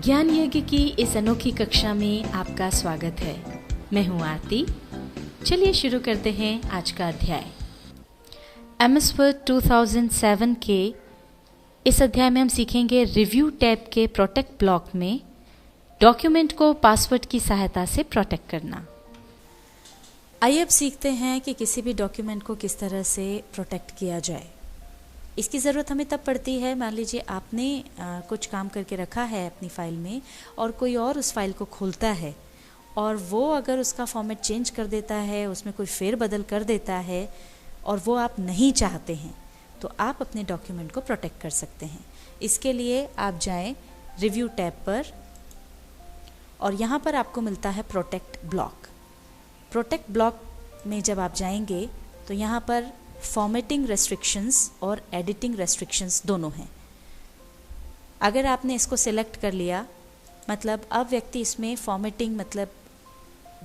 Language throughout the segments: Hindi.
ज्ञान यज्ञ की इस अनोखी कक्षा में आपका स्वागत है। मैं हूं आरती। चलिए शुरू करते हैं आज का अध्याय। MS Word 2007 के इस अध्याय में हम सीखेंगे रिव्यू टैब के प्रोटेक्ट ब्लॉक में डॉक्यूमेंट को पासवर्ड की सहायता से प्रोटेक्ट करना। आइए अब सीखते हैं कि किसी भी डॉक्यूमेंट को किस तरह से प्रोटेक्ट किया जाए। इसकी ज़रूरत हमें तब पड़ती है, मान लीजिए आपने कुछ काम करके रखा है अपनी फ़ाइल में और कोई और उस फाइल को खोलता है और वो अगर उसका फॉर्मेट चेंज कर देता है, उसमें कोई फेरबदल कर देता है और वो आप नहीं चाहते हैं, तो आप अपने डॉक्यूमेंट को प्रोटेक्ट कर सकते हैं। इसके लिए आप जाएं रिव्यू टैब पर और यहाँ पर आपको मिलता है प्रोटेक्ट ब्लॉक। प्रोटेक्ट ब्लॉक में जब आप जाएंगे तो यहाँ पर फॉर्मेटिंग रेस्ट्रिक्शंस और एडिटिंग रेस्ट्रिक्शंस दोनों हैं। अगर आपने इसको सिलेक्ट कर लिया, मतलब अब व्यक्ति इसमें फॉर्मेटिंग मतलब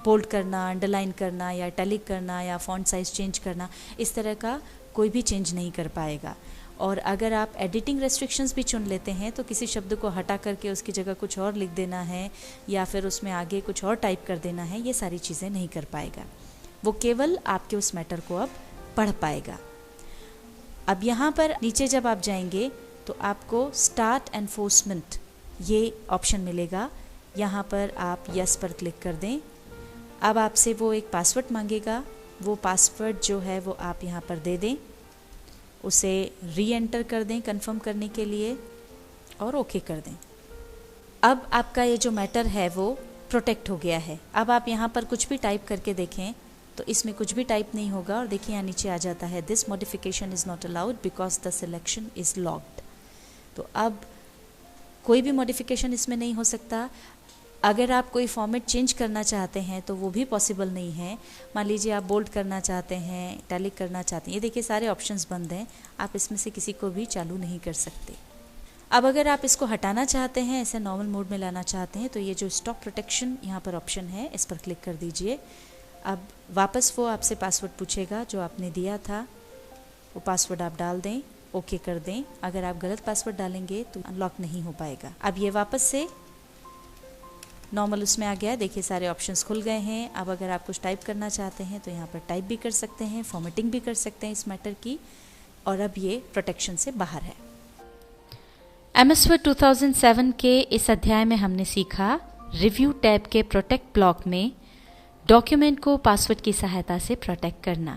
बोल्ड करना, अंडरलाइन करना या इटैलिक करना या फॉन्ट साइज चेंज करना, इस तरह का कोई भी चेंज नहीं कर पाएगा। और अगर आप एडिटिंग रेस्ट्रिक्शंस भी चुन लेते हैं तो किसी शब्द को हटा करके उसकी जगह कुछ और लिख देना है या फिर उसमें आगे कुछ और टाइप कर देना है, ये सारी चीज़ें नहीं कर पाएगा। वो केवल आपके उस मैटर को अब पढ़ पाएगा। अब यहाँ पर नीचे जब आप जाएंगे तो आपको स्टार्ट एनफोर्समेंट ये ऑप्शन मिलेगा। यहाँ पर आप यस पर क्लिक कर दें। अब आपसे वो एक पासवर्ड मांगेगा, वो पासवर्ड जो है वो आप यहाँ पर दे दें, उसे री एंटर कर दें कंफर्म करने के लिए और ओके कर दें। अब आपका ये जो मैटर है वो प्रोटेक्ट हो गया है। अब आप यहाँ पर कुछ भी टाइप करके देखें तो इसमें कुछ भी टाइप नहीं होगा और देखिए यहाँ नीचे आ जाता है this modification is not allowed because the selection is locked. तो अब कोई भी मॉडिफिकेशन इसमें नहीं हो सकता। अगर आप कोई फॉर्मेट चेंज करना चाहते हैं तो वो भी पॉसिबल नहीं है। मान लीजिए आप बोल्ड करना चाहते हैं, इटैलिक करना चाहते हैं, ये देखिए सारे ऑप्शंस बंद हैं, आप इसमें से किसी को भी चालू नहीं कर सकते। अब अगर आप इसको हटाना चाहते हैं, ऐसे नॉर्मल मोड में लाना चाहते हैं, तो ये जो स्टॉप प्रोटेक्शन यहाँ पर ऑप्शन है, इस पर क्लिक कर दीजिए। अब वापस वो आपसे पासवर्ड पूछेगा जो आपने दिया था, वो पासवर्ड आप डाल दें, ओके कर दें। अगर आप गलत पासवर्ड डालेंगे तो अनलॉक नहीं हो पाएगा। अब ये वापस से नॉर्मल उसमें आ गया, देखिए सारे ऑप्शंस खुल गए हैं। अब अगर आप कुछ टाइप करना चाहते हैं तो यहाँ पर टाइप भी कर सकते हैं, फॉर्मेटिंग भी कर सकते हैं इस मैटर की, और अब ये प्रोटेक्शन से बाहर है। MS Word 2007 के इस अध्याय में हमने सीखा रिव्यू टैब के प्रोटेक्ट ब्लॉक में डॉक्यूमेंट को पासवर्ड की सहायता से प्रोटेक्ट करना।